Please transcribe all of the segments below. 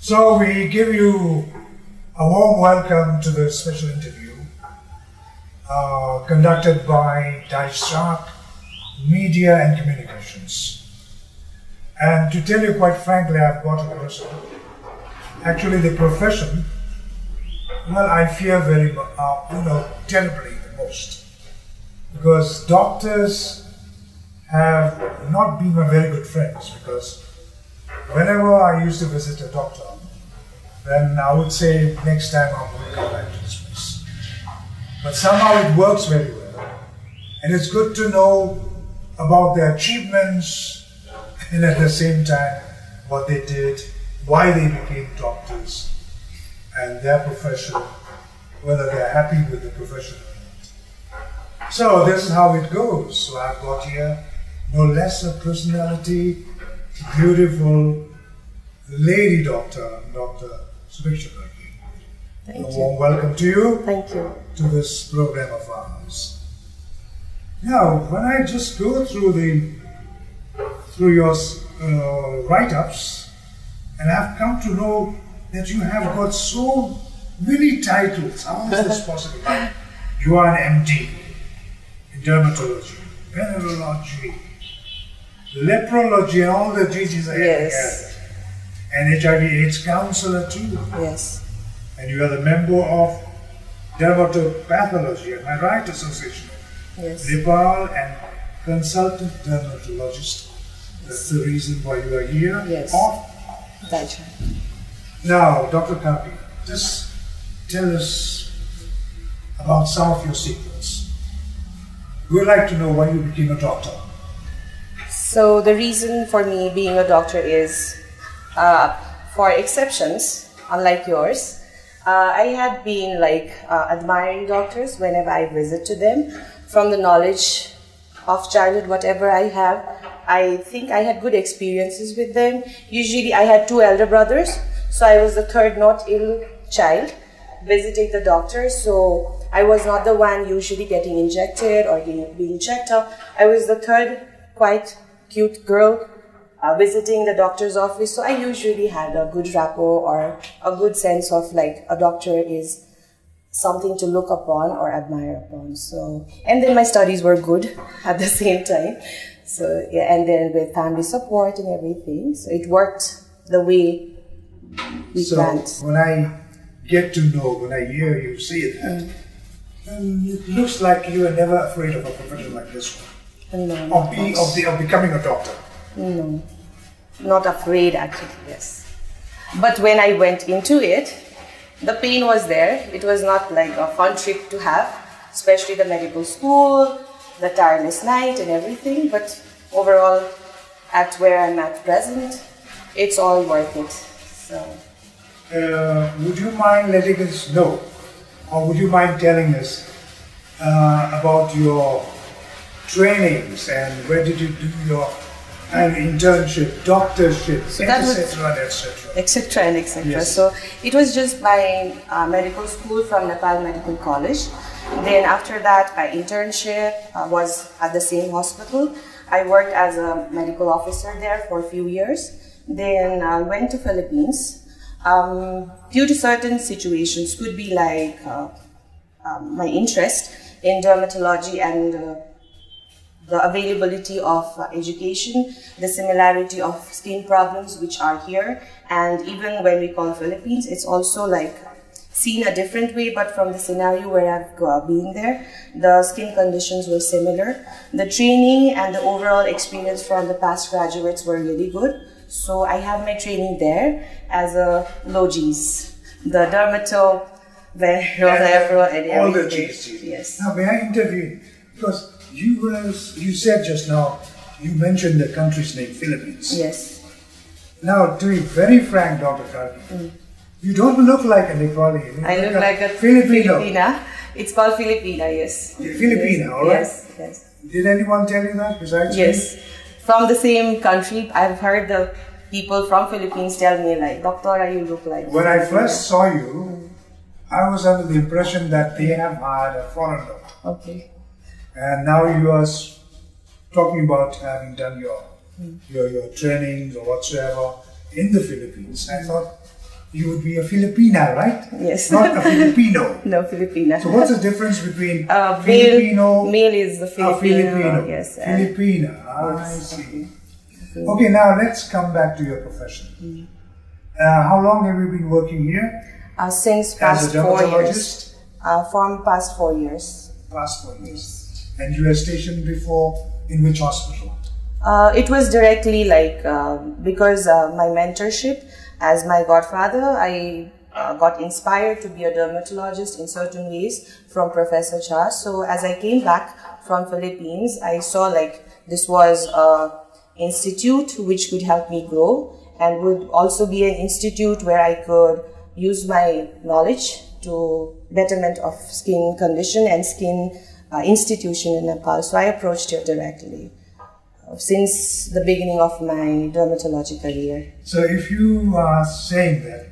So we give you a warm welcome to the special interview conducted by DISHARC Media and Communications. And to tell you quite frankly, I've got a person. Actually, the profession, well, I fear very much, terribly the most. Because doctors have not been my very good friends, because whenever I used to visit a doctor, then I would say next time I'm going to come back to this place. But somehow it works very well. And it's good to know about their achievements and at the same time what they did, why they became doctors and their profession, whether they're happy with the profession or not. So this is how it goes. So I've got here no less a personality, beautiful lady doctor, Dr.Subekcha Karki. Thank you. A warm welcome to you. Thank you. To this program of ours. Now, when I just go through your write-ups, and I've come to know that you have got so many titles. How is this possible? Like, you are an MD in dermatology, venerology, leprology, and all the GGs I have gathered. And HIV/AIDS counselor too. Yes. And you are the member of Dermatology, am I right? Association of Nepal, and consultant dermatologist. That's the reason why you are here. Yes. That's right. Now, Dr. Karki, just tell us about some of your secrets. We would like to know why you became a doctor. So the reason for me being a doctor is, for exceptions, unlike yours, I had been admiring doctors whenever I visit to them. From the knowledge of childhood, whatever I have, I think I had good experiences with them. Usually I had two elder brothers, so I was the third not ill child visiting the doctor. So I was not the one usually getting injected or being checked up. I was the third quite cute girl visiting the doctor's office, so I usually had a good rapport or a good sense of like a doctor is something to look upon or admire upon. So, and then my studies were good at the same time. So yeah, and then with family support and everything, so it worked the way we planned. So when I hear you say that, it looks like you were never afraid of a profession like this one. No, of becoming a doctor. No, not afraid actually, yes. But when I went into it, the pain was there. It was not like a fun trip to have, especially the medical school, the tireless night and everything. But overall, at where I'm at present, it's all worth it. So, would you mind letting us know, or would you mind telling us about your trainings and where did you do your internship, doctorship, etc. Yes. So it was just my medical school from Nepal Medical College. Then after that, my internship was at the same hospital. I worked as a medical officer there for a few years. Then I went to Philippines. Due to certain situations, could be like my interest in dermatology and the availability of education, the similarity of skin problems which are here, and even when we call Philippines, it's also like seen a different way, but from the scenario where I've been there, the skin conditions were similar. The training and the overall experience from the past graduates were really good. So I have my training there as a Logis, the dermato, and all the Gs. Yes. Now may I intervene? Because you said just now, you mentioned the country's name, Philippines. Yes. Now, to be very frank, Dr. Karki, you don't look like a Nepali. I look like a Filipino. Filipina. It's called Filipina, yes. Filipina, all right? Yes. Did anyone tell you that besides me? Yes. From the same country, I've heard the people from Philippines tell me like, Doctora, you look like When I first saw you, I was under the impression that they have hired a foreigner. Okay. And now you are talking about having done your trainings or whatsoever in the Philippines. I thought you would be a Filipina, right? Yes. Not a Filipino. No, Filipina. So what's the difference between Filipino? Male is the Filipino. Filipino. Yes. Filipina. I see. Okay, now let's come back to your profession. How long have you been working here? Since past 4 years. From past 4 years. Past 4 years. And you were stationed before in which hospital? It was directly because my mentorship as my godfather, I got inspired to be a dermatologist in certain ways from Professor Cha. So as I came back from Philippines, I saw this was an institute which could help me grow and would also be an institute where I could use my knowledge to betterment of skin condition and skin institution in Nepal. So I approached here directly since the beginning of my dermatology career. So if you are saying that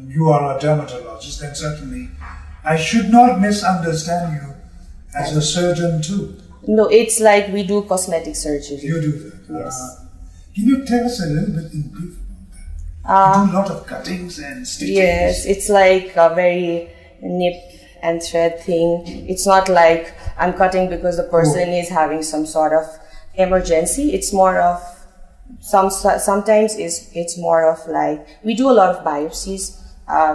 you are a dermatologist, then certainly I should not misunderstand you as a surgeon too. No, it's like we do cosmetic surgery. You do that? Yes. Can you tell us a little bit in brief about that? You do a lot of cuttings and stitching. Yes, it's like a very nip and thread thing. It's not like I'm cutting because the person is having some sort of emergency. It's more of sometimes it's more of like we do a lot of biopsies.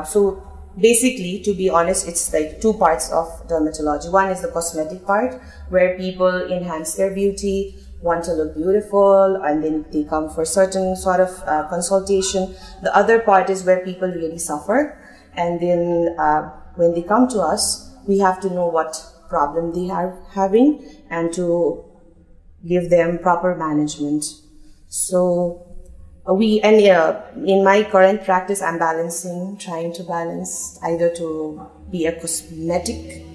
So basically, to be honest, it's like two parts of dermatology. One is the cosmetic part where people enhance their beauty, want to look beautiful, and then they come for certain sort of consultation. The other part is where people really suffer, and then when they come to us, we have to know what problem they are having and to give them proper management. So in my current practice, I'm trying to balance either to be a cosmetic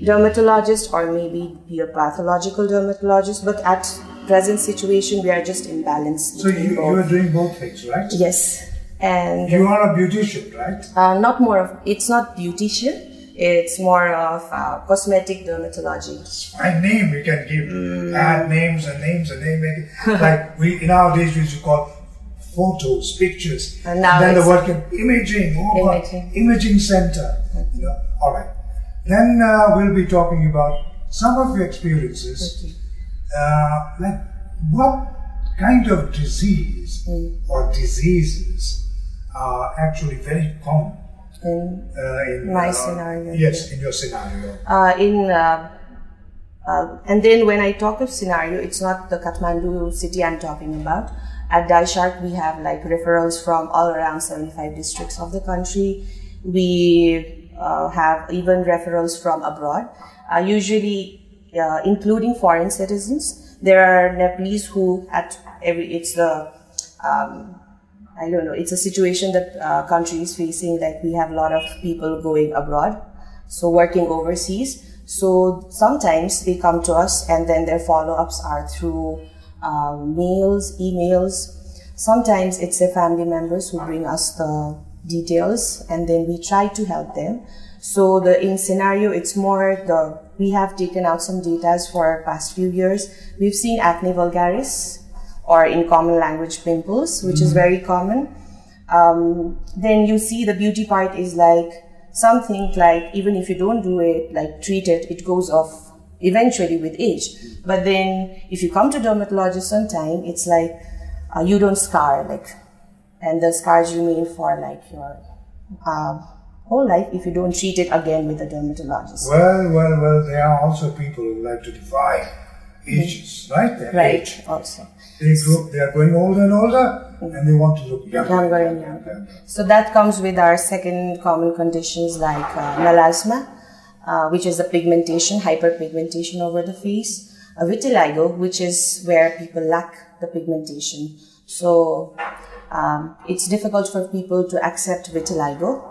dermatologist or maybe be a pathological dermatologist. But at present situation, we are just imbalanced. So you are doing both things, right? Yes. And you are a beautician, right? It's not beautician. It's more of cosmetic dermatology. Fine name you can give. Add names and names and name. Like nowadays we used to call photos, pictures. And then the word can imaging. Imaging center. All right. Then we'll be talking about some of your experiences. Okay. Like what kind of disease or diseases are actually very common in my scenario? Yes, in your scenario. And then when I talk of scenario, it's not the Kathmandu city I'm talking about. At DISHARC, we have referrals from all around 75 districts of the country. We have even referrals from abroad, usually including foreign citizens. There are Nepalese who it's a situation that country is facing, that we have a lot of people going abroad, so working overseas. So sometimes they come to us and then their follow-ups are through mails, emails. Sometimes it's their family members who bring us the details and then we try to help them. So in scenario, it's more we have taken out some data for past few years. We've seen acne vulgaris, or in common language pimples, which is very common. Then you see the beauty part is something even if you don't do it, treat it, it goes off eventually with age. But then if you come to dermatologist sometime, it's you don't scar, and the scars remain for your whole life if you don't treat it again with a dermatologist. Well, there are also people who like to defy ages, right? Right, also. They are growing older and older, and they want to look younger and younger. So that comes with our second common conditions like melasma, which is the pigmentation, hyperpigmentation over the face. Vitiligo, which is where people lack the pigmentation. So it's difficult for people to accept vitiligo,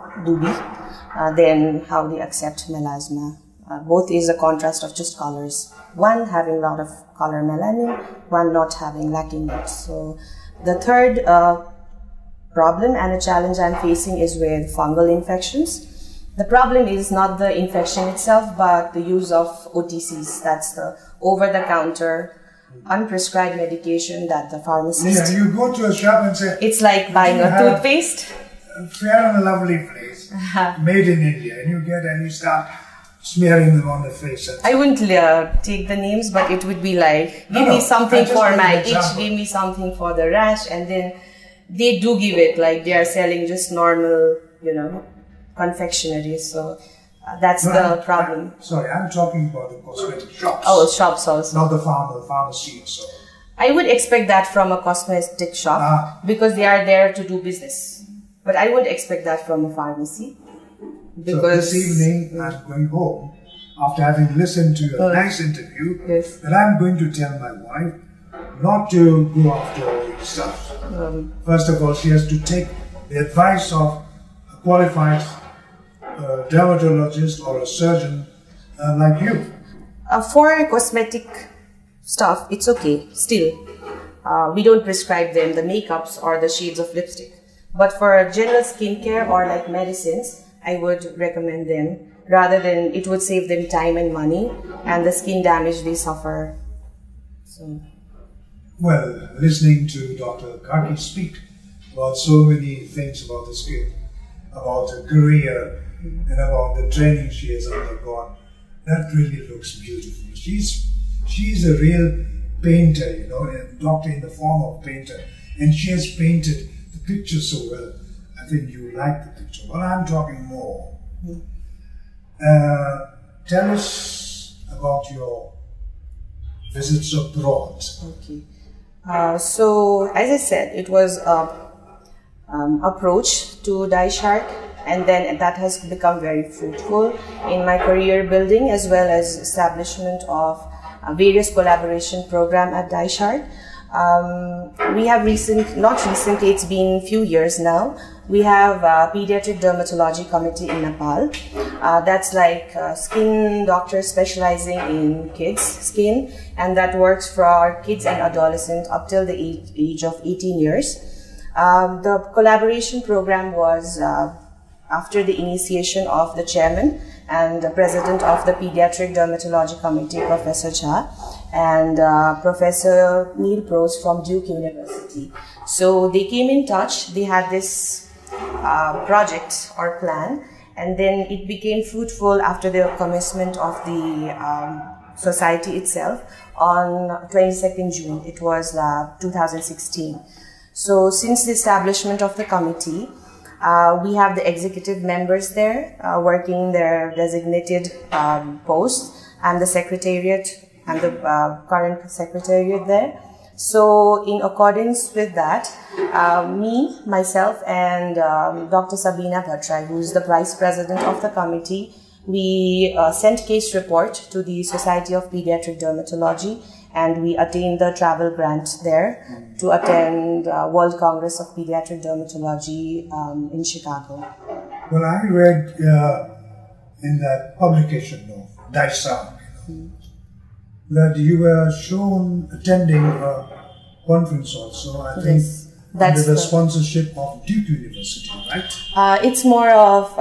then how they accept melasma. Both is a contrast of just colors. One having a lot of color melanin, one not lacking it. So the third problem and a challenge I'm facing is with fungal infections. The problem is not the infection itself, but the use of OTCs. That's the over-the-counter, unprescribed medication that the pharmacist... Yeah, you go to a shop and say... It's like buying a toothpaste. a fair and lovely place, made in India, and you start smearing them on the face. I wouldn't take the names, but it would be like, give me something for my itch, give me something for the rash, and then they do give it, like they are selling just normal, confectionery. So that's the problem. I'm talking about the cosmetic shops. Oh, shops also. Not the pharmacy. So. I would expect that from a cosmetic shop because they are there to do business. But I wouldn't expect that from a pharmacy. Because so this evening I'm going home after having listened to a nice interview that I'm going to tell my wife not to go after all these stuff. First of all, she has to take the advice of a qualified dermatologist or a surgeon like you. For cosmetic stuff, it's okay. Still, we don't prescribe them the makeups or the shades of lipstick. But for general skincare or like medicines, I would recommend them rather than it would save them time and money and the skin damage they suffer. So. Well, listening to Dr. Karki speak about so many things about the skin, about her career and about the training she has undergone, that really looks beautiful. She's a real painter, a doctor in the form of painter, and she has painted the picture so well. I think you like the picture. Well, I'm talking more. Tell us about your visits abroad. Okay. So, as I said, it was approach to DISHARC, and then that has become very fruitful in my career building as well as establishment of various collaboration program at DISHARC. We have not recently, it's been a few years now, we have a Pediatric Dermatology Committee in Nepal. That's like skin doctors specializing in kids' skin, and that works for our kids and adolescents up till the age of 18 years. The collaboration program was after the initiation of the chairman and the president of the Pediatric Dermatology Committee, Professor Jha, and Professor Neil Prose from Duke University. So they came in touch, they had this project or plan, and then it became fruitful after the commencement of the society itself on 22nd June. It was 2016. So since the establishment of the committee, we have the executive members there working their designated posts, and the secretariat and the current secretariat there. So in accordance with that, myself and Dr.Subekcha Karki, who is the vice president of the committee, we sent case report to the Society of Pediatric Dermatology, and we attained the travel grant there to attend World Congress of Pediatric Dermatology in Chicago. Well, I read in that publication of DISHARC, that you were shown attending a conference also, I think, under the sponsorship of Duke University, right? It's more of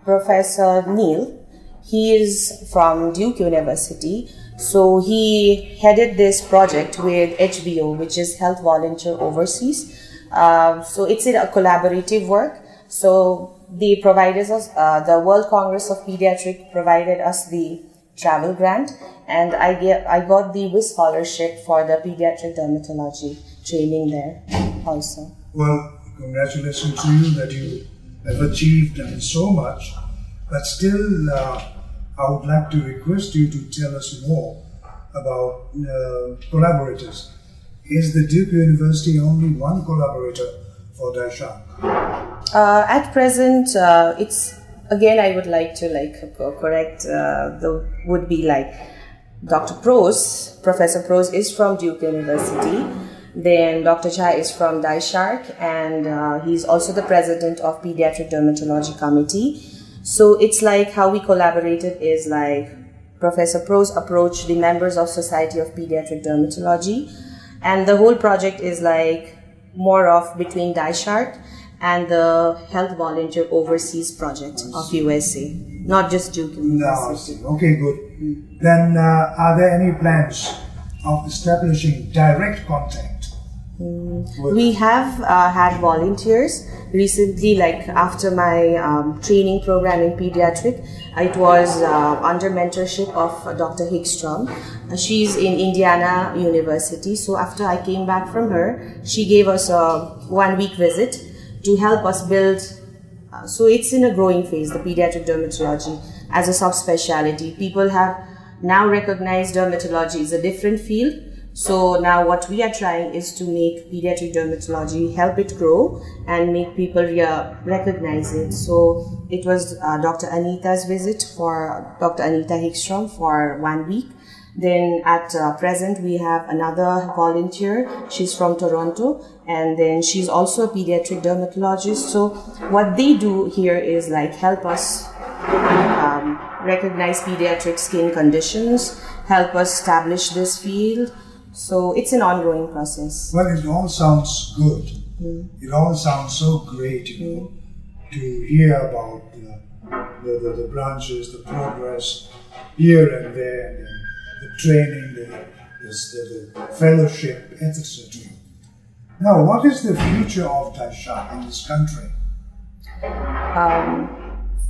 Professor Neil. He is from Duke University. So he headed this project with HBO, which is Health Volunteer Overseas. So it's a collaborative work. So they provided us, the World Congress of Pediatric provided us the travel grant, and I got the WIS scholarship for the pediatric dermatology training there also. Well, congratulations to you that you have achieved so much, but still I would like to request you to tell us more about collaborators. Is the Duke University only one collaborator for DISHARC? At present, it's again, I would like to correct would be like Dr. Prose, Professor Prose is from Duke University. Then Dr. Jha is from DISHARC, and he's also the president of Pediatric Dermatology Committee. So it's like how we collaborated is like Professor Prose approached the members of Society of Pediatric Dermatology, and the whole project is like more of between DISHARC and the Health Volunteer Overseas project of USA, not just Duke University. Okay, good. Then are there any plans of establishing direct contact We have had volunteers recently, like after my training program in Pediatric. It was under mentorship of Dr. Hickstrom. She's in Indiana University. So after I came back from her, she gave us a 1-week visit to help us build. So it's in a growing phase, the pediatric dermatology as a subspecialty. People have now recognized dermatology is a different field. So now what we are trying is to make pediatric dermatology, help it grow and make people recognize it. So it was Dr. Anita's visit for Dr. Anita Hickstrom for 1 week. Then at present we have another volunteer. She's from Toronto, and then she's also a pediatric dermatologist. So what they do here is like help us recognize pediatric skin conditions, help us establish this field. So it's an ongoing process. Well, it all sounds good. It all sounds so great, to hear about the branches, the progress here and there, and the training, the fellowship, etc. Now, what is the future of DISHARC in this country?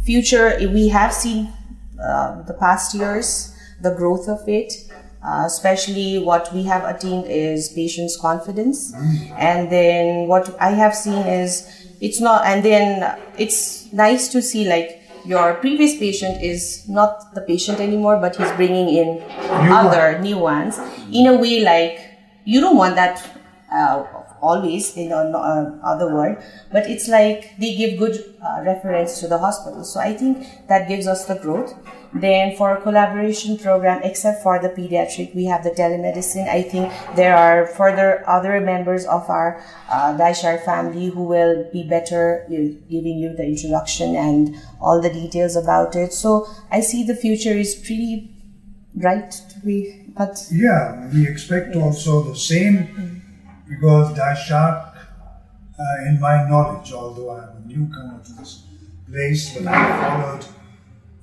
Future, we have seen the past years, the growth of it. Especially what we have attained is patients' confidence. And then what I have seen is it's nice to see like your previous patient is not the patient anymore, but he's bringing in new ones. In a way, like you don't want that always in other word, but it's like they give good reference to the hospital. So I think that gives us the growth. Then for a collaboration program, except for the pediatric, we have the telemedicine. I think there are further other members of our DISHARC family who will be better giving you the introduction and all the details about it. So I see the future is pretty bright to be, but yeah, we expect also the same, because DISHARC, in my knowledge, although I'm a newcomer to this place, but I followed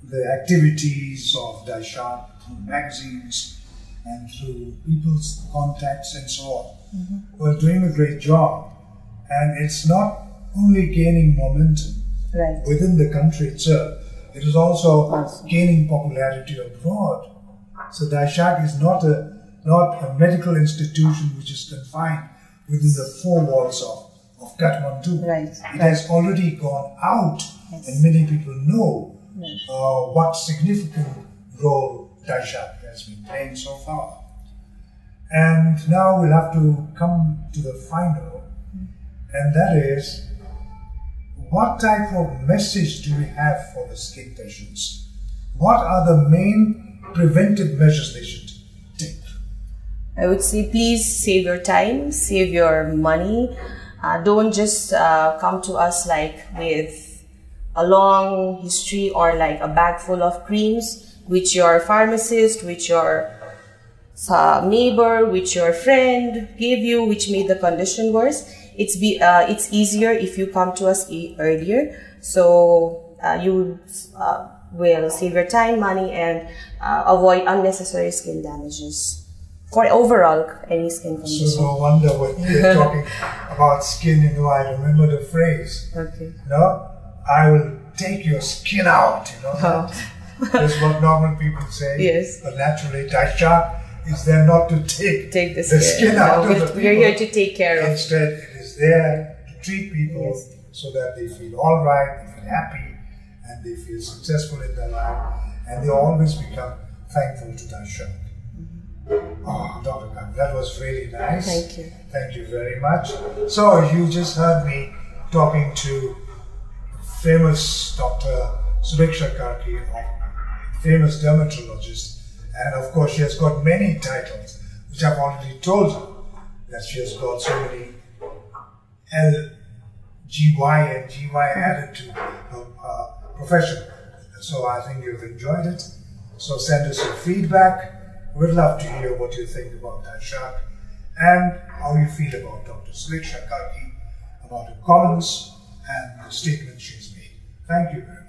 the activities of DISHARC through magazines and through people's contacts and so on. We're doing a great job, and it's not only gaining momentum within the country itself, it is also gaining popularity abroad. So DISHARC is not a medical institution which is confined within the four walls of Kathmandu. It has already gone out, and many people know what significant role DISHARC has been playing so far. And now we'll have to come to the final, and that is, what type of message do we have for the skin patients? What are the main preventive measures they should take? I would say please save your time, save your money. Don't just come to us like with a long history or like a bag full of creams which your pharmacist, which your neighbor, which your friend gave you, which made the condition worse. It's easier if you come to us earlier. So you will save your time, money, and avoid unnecessary skin damages for overall any skin condition. So no wonder when we're talking about skin, I remember the phrase. I will take your skin out, That's what normal people say. Yes. But naturally, DISHARC is there not to take the skin out of the people. We're here to take care of. Instead, it is there to treat people so that they feel all right, they feel happy, and they feel successful in their life, and they always become thankful to DISHARC. Oh, Dr. Karki, that was really nice. Thank you. Thank you very much. So you just heard me talking to famous Dr. Subekcha Karki, a famous dermatologist, and of course she has got many titles, which I've already told you, that she has got so many LGY and GY added to her profession. So I think you've enjoyed it. So send us your feedback. We'd love to hear what you think about DISHARC and how you feel about Dr. Subekcha Karki, about the comments and the statements she's made. Thank you very much.